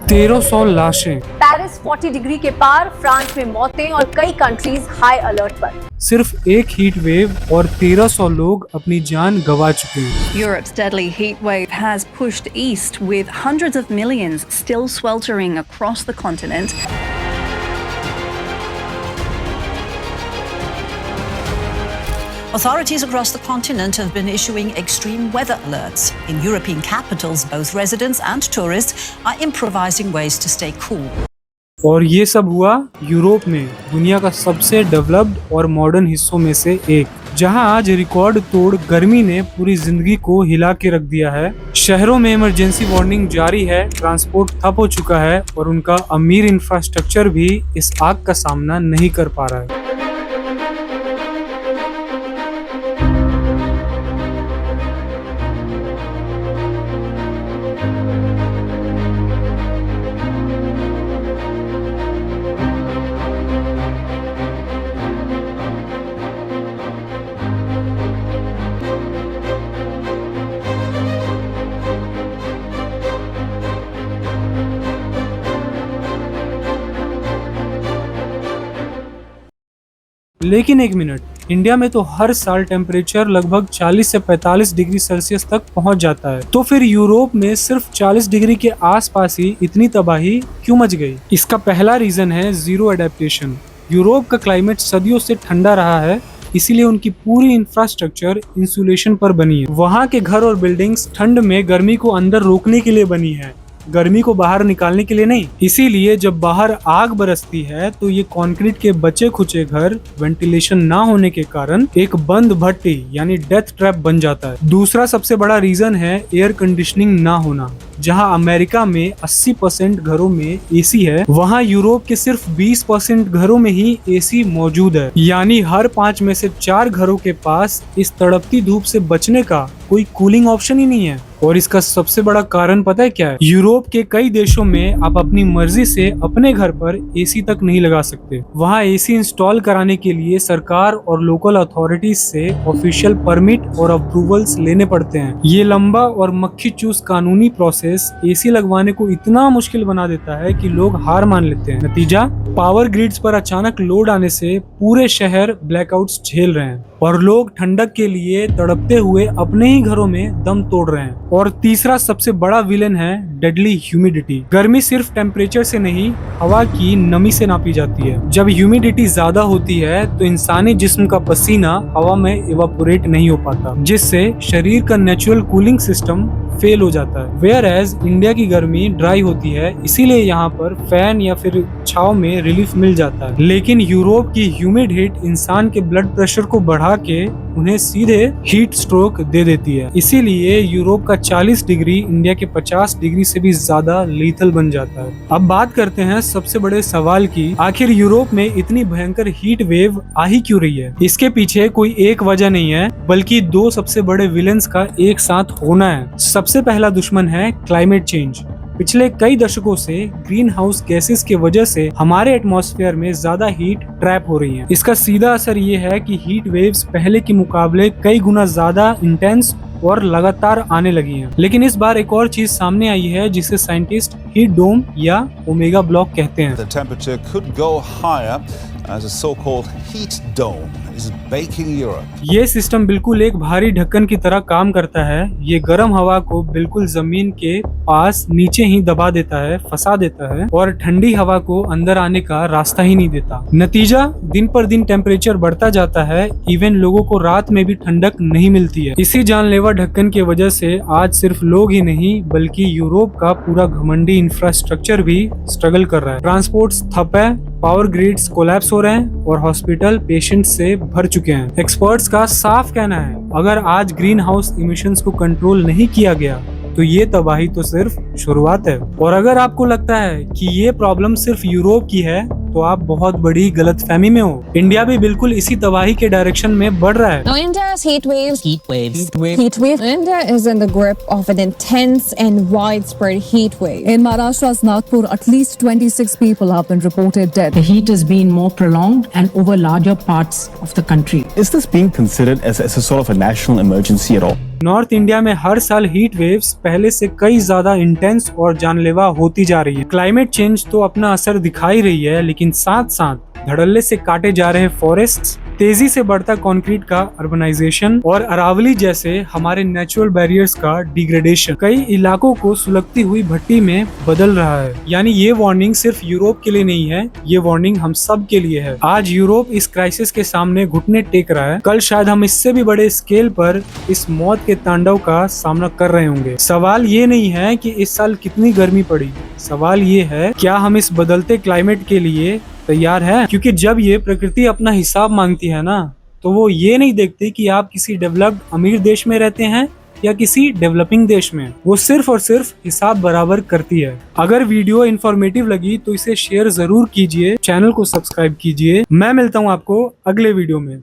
1300 लाशें। Paris 40 degree के पार, France में मौतें और कई कंट्रीज हाई अलर्ट पर। सिर्फ एक हीट वेव और 1300 लोग अपनी जान गंवा चुके हैं। Europe's deadly heat wave has pushed east, with hundreds of millions still sweltering across the continent. Authorities across the continent have been issuing extreme weather alerts. In European capitals, both residents and tourists are improvising ways to stay cool. और ये सब हुआ Europe में, दुनिया का सबसे developed और modern हिस्सों में से एक, जहां आज रिकॉर्ड तोड़ गर्मी ने पूरी जिंदगी को हिला के रख दिया है। शहरों में इमरजेंसी वार्निंग जारी है, ट्रांसपोर्ट ठप हो चुका है और उनका अमीर इंफ्रास्ट्रक्चर भी इस आग का सामना नहीं कर पा रहा है। लेकिन एक मिनट, इंडिया में तो हर साल टेम्परेचर लगभग 40 से 45 डिग्री सेल्सियस तक पहुंच जाता है, तो फिर यूरोप में सिर्फ 40 डिग्री के आसपास ही इतनी तबाही क्यों मच गई? इसका पहला रीजन है जीरो एडेप्टेशन। यूरोप का क्लाइमेट सदियों से ठंडा रहा है, इसीलिए उनकी पूरी इंफ्रास्ट्रक्चर इंसुलेशन पर बनी है। वहाँ के घर और बिल्डिंग्स ठंड में गर्मी को अंदर रोकने के लिए बनी है, गर्मी को बाहर निकालने के लिए नहीं। इसीलिए जब बाहर आग बरसती है तो ये कंक्रीट के बचे खुचे घर वेंटिलेशन ना होने के कारण एक बंद भट्टी यानी डेथ ट्रैप बन जाता है। दूसरा सबसे बड़ा रीजन है एयर कंडीशनिंग ना होना। जहां अमेरिका में 80% घरों में एसी है, वहां यूरोप के सिर्फ 20% घरों में ही एसी मौजूद है। यानी हर 5 में से 4 घरों के पास इस तड़पती धूप से बचने का कोई कूलिंग ऑप्शन ही नहीं है। और इसका सबसे बड़ा कारण पता है क्या है? यूरोप के कई देशों में आप अपनी मर्जी से अपने घर पर एसी तक नहीं लगा सकते। वहाँ एसी इंस्टॉल कराने के लिए सरकार और लोकल अथॉरिटीज से ऑफिशियल परमिट और अप्रूवल्स लेने पड़ते हैं। ये लंबा और मक्खी चूस कानूनी प्रोसेस एसी लगवाने को इतना मुश्किल बना देता है कि लोग हार मान लेते हैं। नतीजा, पावर ग्रिड्स पर अचानक लोड आने से पूरे शहर ब्लैकआउट्स झेल रहे हैं और लोग ठंडक के लिए तड़पते हुए अपने ही घरों में दम तोड़ रहे हैं। और तीसरा सबसे बड़ा विलेन है डेडली ह्यूमिडिटी। गर्मी सिर्फ टेम्परेचर से नहीं, हवा की नमी से नापी जाती है। जब ह्यूमिडिटी ज्यादा होती है तो इंसानी जिस्म का पसीना हवा में इवापोरेट नहीं हो पाता, जिससे शरीर का नेचुरल कूलिंग सिस्टम फेल हो जाता है। वेयर एज इंडिया की गर्मी ड्राई होती है, इसीलिए यहाँ पर फैन या फिर छाव में रिलीफ मिल जाता है। लेकिन यूरोप की ह्यूमिड हीट इंसान के ब्लड प्रेशर को बढ़ा के उन्हें सीधे हीट स्ट्रोक दे देती है। इसीलिए यूरोप का 40 डिग्री इंडिया के 50 डिग्री से भी ज्यादा लीथल बन जाता है। अब बात करते हैं सबसे बड़े सवाल की, आखिर यूरोप में इतनी भयंकर हीट वेव आ ही क्यों रही है? इसके पीछे कोई एक वजह नहीं है, बल्कि 2 सबसे बड़े विलेंस का एक साथ होना है। सबसे पहला दुश्मन है क्लाइमेट चेंज। पिछले कई दशकों से ग्रीन हाउस गैसेस के वजह से हमारे एटमॉस्फेयर में ज्यादा हीट ट्रैप हो रही है। इसका सीधा असर ये है कि हीट वेव्स पहले के मुकाबले कई गुना ज्यादा इंटेंस और लगातार आने लगी हैं। लेकिन इस बार एक और चीज सामने आई है जिसे साइंटिस्ट हीट डोम या ओमेगा ब्लॉक कहते हैं। The temperature could go higher as a so-called heat dome is baking Europe. ये सिस्टम बिल्कुल एक भारी ढक्कन की तरह काम करता है। ये गर्म हवा को बिल्कुल जमीन के पास नीचे ही दबा देता है, फंसा देता है और ठंडी हवा को अंदर आने का रास्ता ही नहीं देता। नतीजा, दिन पर दिन टेम्परेचर बढ़ता जाता है। इवन लोगों को रात में भी ठंडक नहीं मिलती है। इसी जानलेवा ढक्कन की वजह से आज सिर्फ लोग ही नहीं बल्कि यूरोप का पूरा घमंडी इंफ्रास्ट्रक्चर भी स्ट्रगल कर रहा है। ट्रांसपोर्ट्स ठप है, पावर ग्रिड्स कोलैप्स हो रहे हैं और हॉस्पिटल पेशेंट से भर चुके हैं। एक्सपर्ट्स का साफ कहना है, अगर आज ग्रीन हाउस इमिशंस को कंट्रोल नहीं किया गया तो ये तबाही तो सिर्फ शुरुआत है। और अगर आपको लगता है कि ये प्रॉब्लम सिर्फ यूरोप की है तो आप बहुत बड़ी गलतफहमी में हो। इंडिया भी बिल्कुल इसी तबाही के डायरेक्शन में बढ़ रहा है। Now India's heat wave. India is in the grip of an intense and widespread heat wave. In Maharashtra's Nagpur, at least 26 people have been reported dead. The heat has been more prolonged and over larger parts of the country. Is this being considered as a sort of a national emergency at all? North India में हर साल heat waves पहले से कई ज्यादा intense और जानलेवा होती जा रही है। क्लाइमेट चेंज तो अपना असर दिखा ही रही है, लेकिन साथ साथ धड़ल्ले से काटे जा रहे फॉरेस्ट, तेजी से बढ़ता कंक्रीट का अर्बनाइजेशन और अरावली जैसे हमारे नेचुरल बैरियर्स का डिग्रेडेशन कई इलाकों को सुलगती हुई भट्टी में बदल रहा है। यानी ये वार्निंग सिर्फ यूरोप के लिए नहीं है, ये वार्निंग हम सब के लिए है। आज यूरोप इस क्राइसिस के सामने घुटने टेक रहा है, कल शायद हम इससे भी बड़े स्केल पर इस मौत के तांडव का सामना कर रहे होंगे। सवाल ये नहीं है कि इस साल कितनी गर्मी पड़ी, सवाल ये है क्या हम इस बदलते क्लाइमेट के लिए तैयार है। क्योंकि जब ये प्रकृति अपना हिसाब मांगती है ना, तो वो ये नहीं देखती कि आप किसी डेवलप्ड अमीर देश में रहते हैं या किसी डेवलपिंग देश में, वो सिर्फ और सिर्फ हिसाब बराबर करती है। अगर वीडियो इन्फॉर्मेटिव लगी तो इसे शेयर जरूर कीजिए, चैनल को सब्सक्राइब कीजिए। मैं मिलता हूँ आपको अगले वीडियो में।